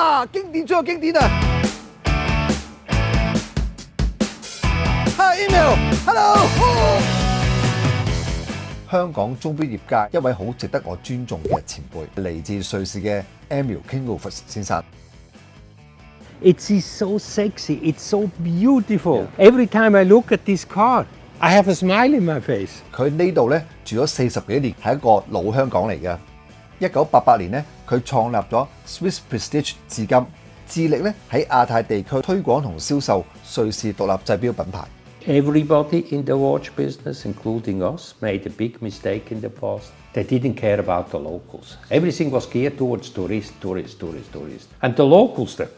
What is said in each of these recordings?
哇，經典中有經典啊 ！Hi Emil，Hello。香港鐘錶業界一位好值得我尊重嘅前輩，嚟自瑞士嘅 Emil Klingelfuss 先生。It is so sexy, it's so beautiful. Every time I look at this car, I have a smile in my face. 佢呢度咧住咗40幾年，係一個老香港嚟嘅。1988年咧，佢創立咗 Swiss Prestige 至今，致力咧喺亞太地區推廣同銷售瑞士獨立製錶品牌。Everybody in the watch business, including us, made a big mistake in the past. They didn't care about the locals. Everything was geared towards tourists. And the locals there.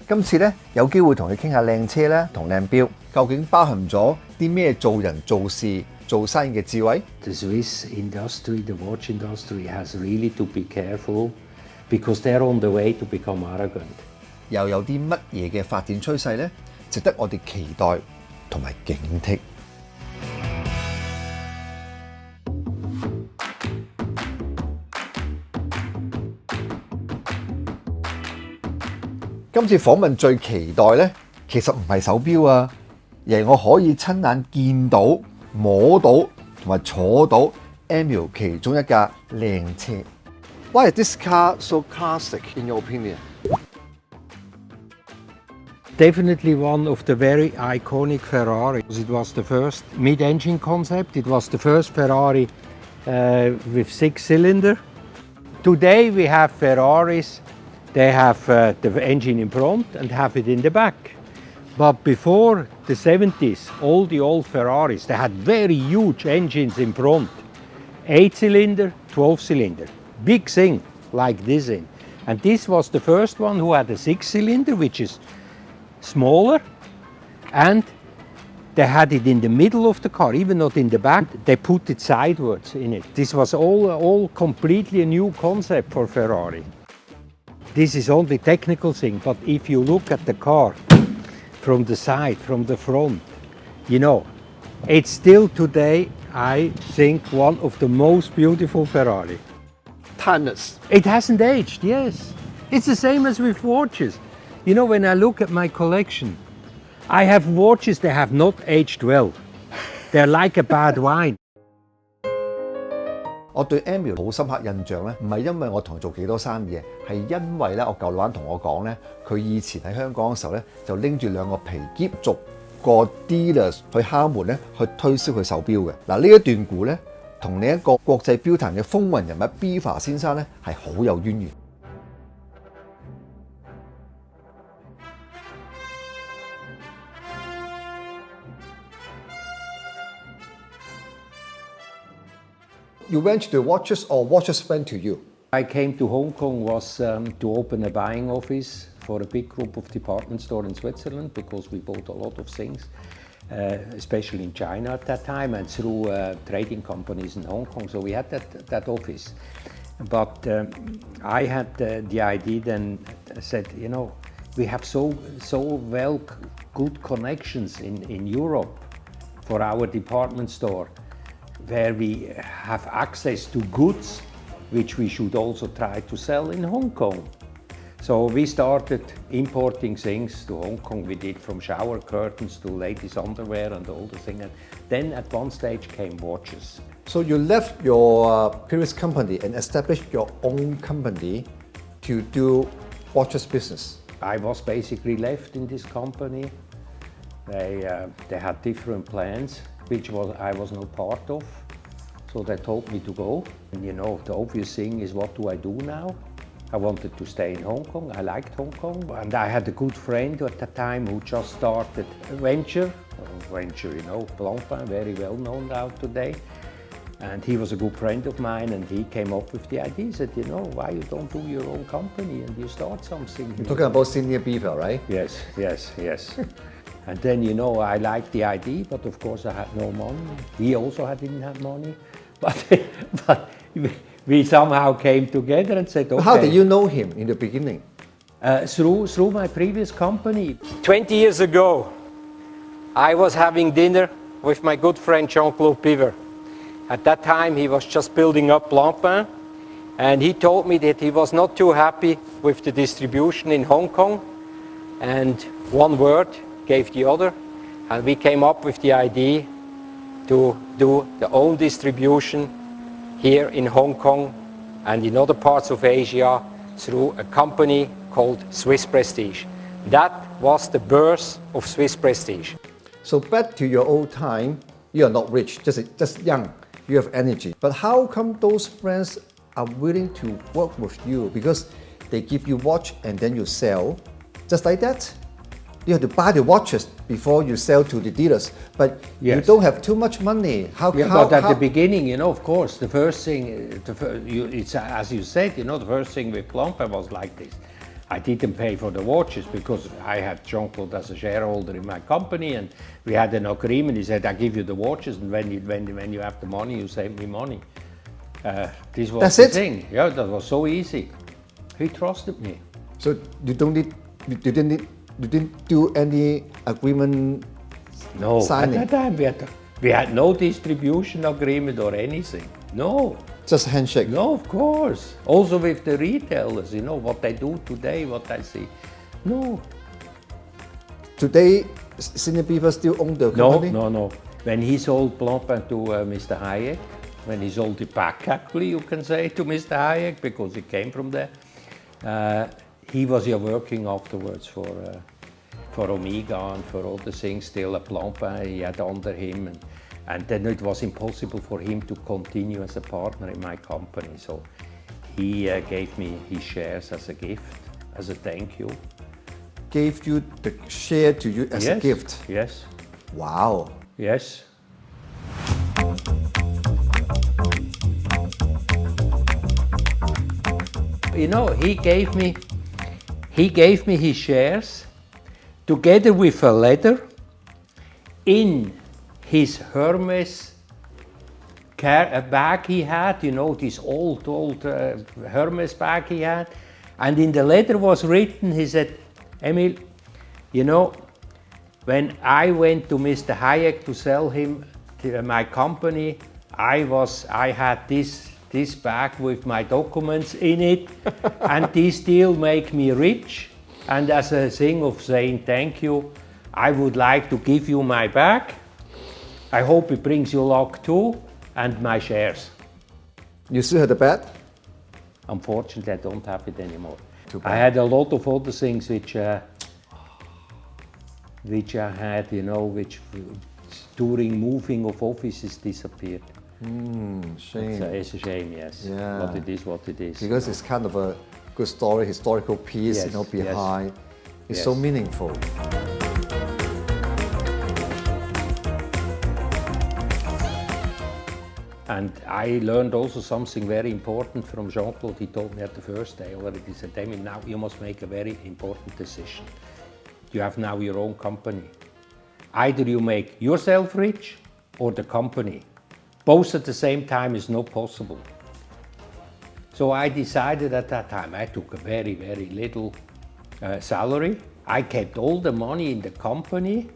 今次咧有機會同你傾下靚車咧同靚錶，究竟包含咗啲咩做人做事做生意嘅智慧 The Swiss industry, the watch industry has really to be careful because they're on the way to become arrogant. 又有啲乜嘢嘅發展趨勢咧，值得我哋期待同埋警惕。今次訪問最期待咧，其實唔係手錶啊，而係我可以親眼見到、摸到同埋坐到 Emil 其中一架靚車。Why is this car so classic in your opinion? Definitely one of the very iconic Ferraris. It was the first mid-engine concept. It was the first Ferrari with 6-cylinder. Today we have Ferraris. They have the engine in front and have it in the back. But before the 70s, all the old Ferraris, they had very huge engines in front. 8-cylinder, 12-cylinder. Big thing like this in. And this was the first one who had a 6-cylinder, which is smaller. And they had it in the middle of the car, even not in the back. They put it sideways in it. This was all completely a new concept for Ferrari. This is only technical thing, but if you look at the car from the side, from the front, you know, it's still today, I think, one of the most beautiful Ferrari. Timeless. It hasn't aged, yes. It's the same as with watches. You know, when I look at my collection, I have watches that have not aged well. They're like a bad wine. 我對 Emil 好深刻印象咧，唔係因為我同佢做幾多生意，係因為咧我舊老闆同我講咧，佢以前喺香港嘅時候咧，就拎住2個皮篋逐個 dealers 去敲門咧，去推銷佢手錶嘅。嗱，呢一段故咧，同另一個國際錶壇嘅風雲人物 Biver 先生咧係好有淵源。You went to the watches or watches went to you? I came to Hong Kong was to open a buying office for a big group of department stores in Switzerland because we bought a lot of things, especially in China at that time and through trading companies in Hong Kong. So we had that office. But I had the idea then, said, you know, we have so well good connections in Europe for our department store, where we have access to goods which we should also try to sell in Hong Kong. So we started importing things to Hong Kong. We did from shower curtains to ladies' underwear and all the things. And then at one stage came watches. So you left your previous company and established your own company to do watches business. I was basically left in this company. They had different plans, which I was not part of. So they told me to go. And you know, the obvious thing is, what do I do now? I wanted to stay in Hong Kong. I liked Hong Kong. And I had a good friend at the time who just started a venture, you know, Blancpain, very well known now today. And he was a good friend of mine, and he came up with the idea. He said, you know, why you don't do your own company and you start something? You're talking about senior Biver, right? Yes. And then, you know, I liked the idea, but of course I had no money. He also didn't have money. But we somehow came together and said, okay. How did you know him in the beginning? Through my previous company. 20 years ago, I was having dinner with my good friend Jean-Claude Biver. At that time, he was just building up Blancpain. and he told me that he was not too happy with the distribution in Hong Kong, and one word gave the other, and we came up with the idea to do the own distribution here in Hong Kong and in other parts of Asia through a company called Swiss Prestige. That was the birth of Swiss Prestige. So back to your old time, you are not rich, just young, you have energy. But how come those brands are willing to work with you? Because they give you watch and then you sell, just like that? You have to buy the watches before you sell to the dealers, but yes. You don't have too much money. But at the beginning, you know, of course, the first thing, it's as you said, you know, the first thing with Plomper was like this. I didn't pay for the watches because I had Jean-Claude as a shareholder in my company, and we had an agreement. He said, I give you the watches, and when you have the money, you save me money. This was the thing. Yeah, that was so easy. He trusted me. So you didn't do any agreement signing? At that time we had no distribution agreement or anything. No. Just a handshake? No, of course. Also with the retailers, you know, what they do today, what I see. No. Today, Senior Biver still own the company? No. When he sold Blancpain to Mr. Hayek, when he sold it back, actually, you can say, to Mr. Hayek, because it came from there, he was working afterwards for Omega and for all the things still at Blancpain he had under him. And then it was impossible for him to continue as a partner in my company. So he gave me his shares as a gift, as a thank you. Gave you the share to you as a gift? Yes. Wow. Yes. You know, he gave me his shares together with a letter in his Hermes bag he had, you know, this old Hermes bag he had. And in the letter was written, he said, Emil, you know, when I went to Mr. Hayek to sell him to my company, I had this bag with my documents in it, and this deal make me rich. And as a thing of saying thank you, I would like to give you my bag. I hope it brings you luck too, and my shares. You still have the bag? Unfortunately, I don't have it anymore. Too bad. I had a lot of other things which I had, you know, which during moving of offices disappeared. Shame. It's a shame, yes. Yeah. But it is what it is. Because it's kind of a good story, historical piece, Yes, you know, behind. yes. It's Yes. so meaningful. And I learned also something very important from Jean-Claude. He told me at the first day already, he said, Emil, now you must make a very important decision. You have now your own company. Either you make yourself rich or the company. Both at the same time is not possible. So I decided at that time, I took a very, very little salary. I kept all the money in the company.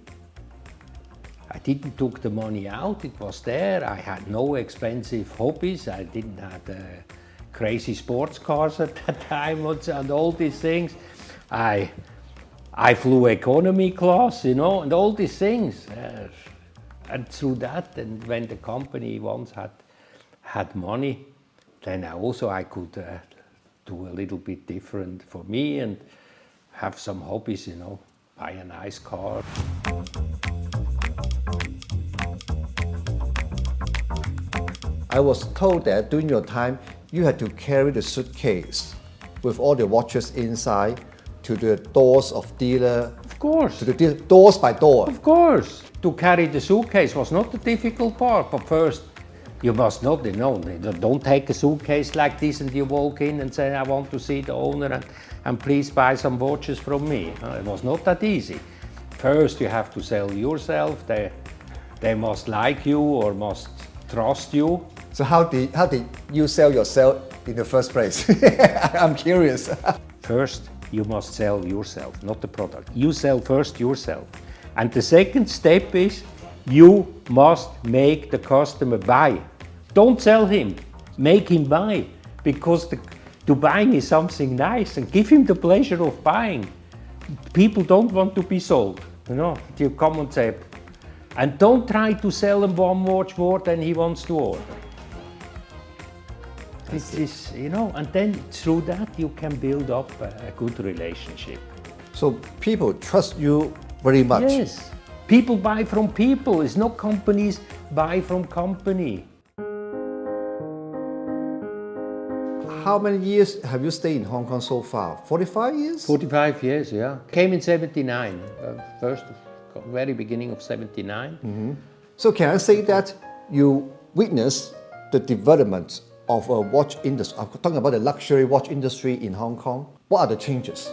I didn't took the money out, it was there. I had no expensive hobbies. I didn't have crazy sports cars at that time and all these things. I flew economy class, you know, and all these things. And through that, and when the company once had money, then I could do a little bit different for me and have some hobbies, you know, buy a nice car. I was told that during your time, you had to carry the suitcase with all the watches inside to the doors of dealer. Of course. To the dealer, doors by door. Of course. To carry the suitcase was not the difficult part, but first you must not, you know, don't take a suitcase like this and you walk in and say, I want to see the owner and please buy some watches from me. It was not that easy. First you have to sell yourself. They must like you or must trust you. So how did you sell yourself in the first place? I'm curious. First, you must sell yourself, not the product. You sell first yourself. And the second step is you must make the customer buy. Don't sell him, make him buy. because to buying is something nice, and give him the pleasure of buying. People don't want to be sold, you know. You come and say, and don't try to sell him one watch more than he wants to order. This is, you know, and then through that you can build up a good relationship. So people trust you very much. Yes, people buy from people. It's not companies buy from company. How many years have you stayed in Hong Kong so far? 45 years? 45 years, yeah. Came in 79, very beginning of 79. So can I say that you witnessed the development of a watch industry? I'm talking about the luxury watch industry in Hong Kong. What are the changes?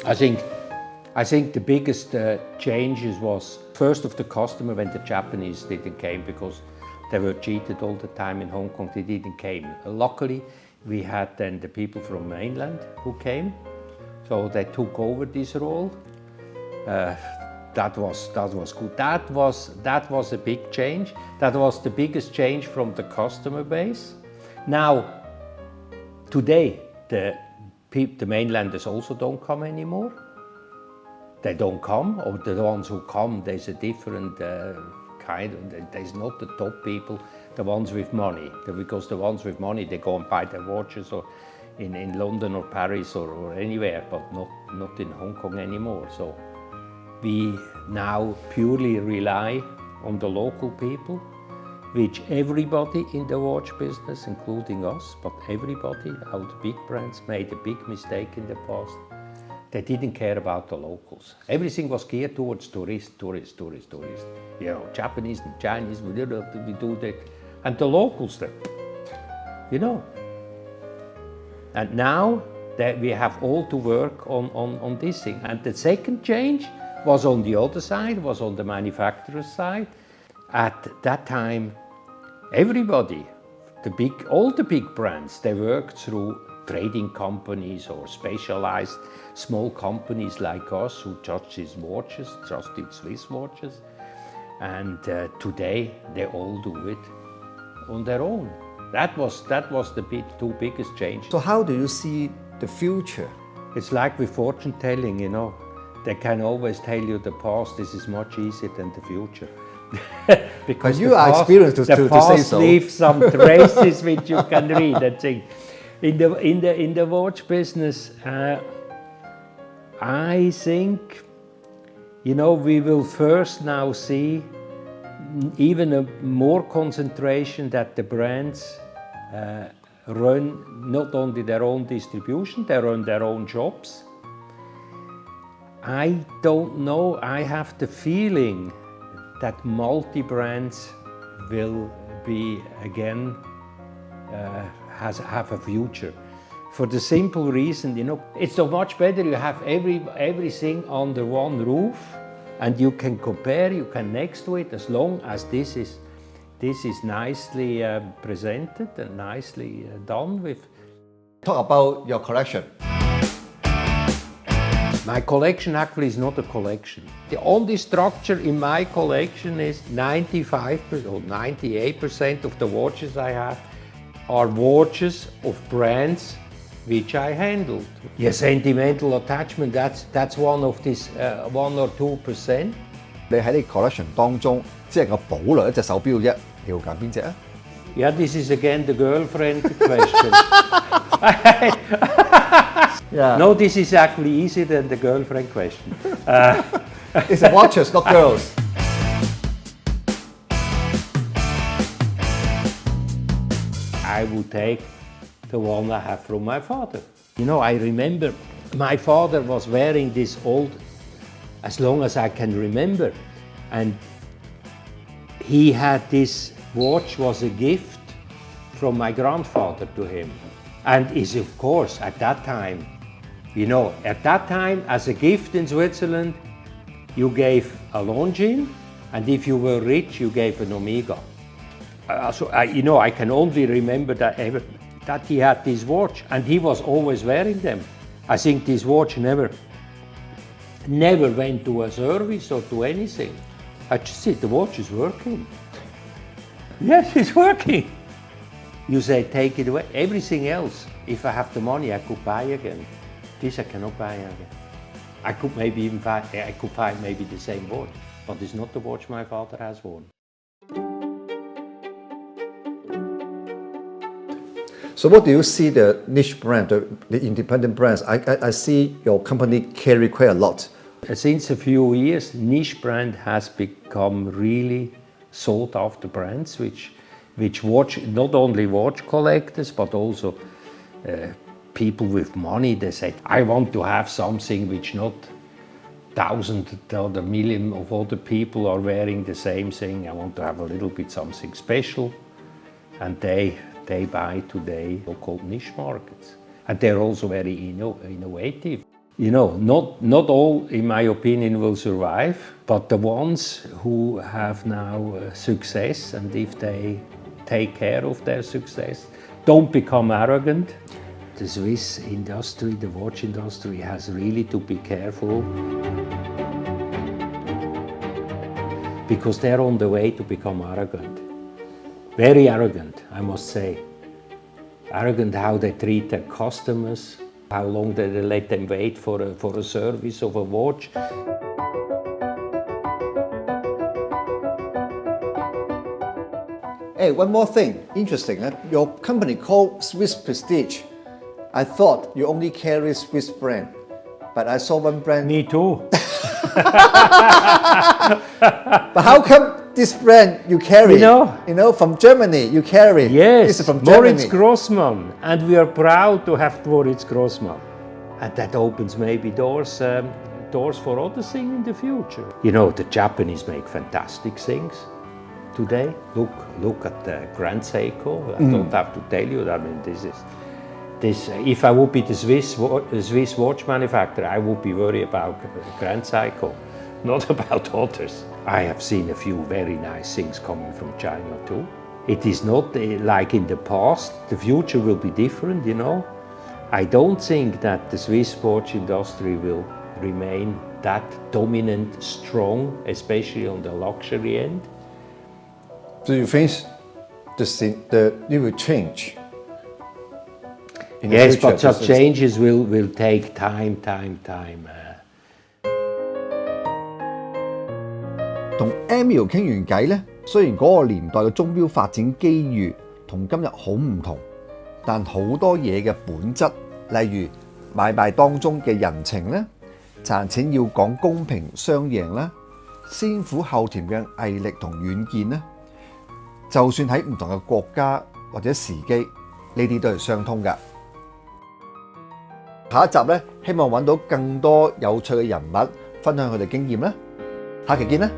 I think the biggest changes was first of the customer when the Japanese didn't came, because they were cheated all the time in Hong Kong. They didn't came. Luckily, we had then the people from mainland who came, so they took over this role. That was good. That was a big change. That was the biggest change from the customer base. Now, today the mainlanders also don't come anymore. They don't come, or the ones who come, there's a different kind. There's not the top people, the ones with money, because the ones with money, they go and buy their watches or in London or Paris or anywhere, but not in Hong Kong anymore. So we now purely rely on the local people, which everybody in the watch business, including us, but everybody, all the big brands, made a big mistake in the past. They didn't care about the locals. Everything was geared towards tourists. You know, Japanese and Chinese, we do that. And the locals there, you know. And now that we have all to work on this thing. And the second change was on the other side, was on the manufacturer's side. At that time, everybody, all the big brands, they worked through trading companies or specialized small companies like us who just did watches, just did Swiss watches. And today they all do it on their own. That was the two biggest changes. So how do you see the future? It's like with fortune telling, you know. They can always tell you the past. This is much easier than the future. Because you are experienced to say so. The past leaves some traces which you can read. I think in the watch business, I think, you know, we will first now see even a more concentration that the brands run not only their own distribution, they run their own shops. I don't know, I have the feeling that multi-brands will be again, have a future. For the simple reason, you know, it's so much better you have everything under one roof, and you can compare, you can next to it, as long as this is nicely presented and nicely done with. Talk about your collection. My collection actually is not a collection. The only structure in my collection is 95% or 98% of the watches I have are watches of brands which I handled. Yeah, sentimental attachment, that's one of this 1 or 2%. 你喺你 collection 當中，只能夠保留一隻手錶啫，你會揀邊隻啊？ Yeah, this is again the girlfriend question. Yeah. No, this is actually easier than the girlfriend question. It's the watches, not girls. I would take the one I have from my father. You know, I remember my father was wearing this old, as long as I can remember, and he had this watch was a gift from my grandfather to him. And is of course at that time, you know, at that time as a gift in Switzerland, you gave a Longines, and if you were rich, you gave an Omega. You know, I can only remember that he had this watch, and he was always wearing them. I think this watch never went to a service or to anything. I just said the watch is working. Yes, it's working. You say take it away. Everything else, if I have the money, I could buy again. This I cannot buy again. I could maybe even buy. I could buy maybe the same watch, but it's not the watch my father has worn. So what do you see the niche brand, the independent brands? I see your company carry quite a lot. Since a few years, niche brand has become really sought after brands, which watch not only watch collectors but also people with money. They say, I want to have something which not thousands or the million of other people are wearing the same thing. I want to have a little bit something special, and they buy today so-called niche markets, and they're also very innovative. You know, not all, in my opinion, will survive, but the ones who have now success, and if they take care of their success, don't become arrogant. The Swiss industry, the watch industry, has really to be careful, because they're on the way to become arrogant. Very arrogant, I must say. Arrogant how they treat their customers, how long they let them wait for a service of a watch. Hey, one more thing, interesting. Your company called Swiss Prestige. I thought you only carry Swiss brand, but I saw one brand. Me too. But how come this brand you carry? You know, from Germany you carry. Yes, this is from Moritz Germany. Grossmann, and we are proud to have Moritz Grossmann, and that opens maybe doors for other things in the future. You know, the Japanese make fantastic things today. Look at the Grand Seiko. I don't have to tell you. I mean, this. If I would be the Swiss watch manufacturer, I would be worried about Grand Seiko, not about others. I have seen a few very nice things coming from China too. It is not like in the past. The future will be different, you know. I don't think that the Swiss watch industry will remain that dominant, strong, especially on the luxury end. So you think it will change? Yes, but such changes will take time. 同 Emil 傾完偈咧，雖然嗰個年代嘅鐘錶發展機遇同今日好唔同，但好多嘢嘅本質，例如買賣當中嘅人情咧，賺錢要講公平雙贏啦，先苦後甜嘅毅力同遠見咧，就算喺唔同嘅國家或者時機，呢啲都係相通㗎。下一集咧，希望揾到更多有趣嘅人物分享佢哋經驗啦。下期見啦！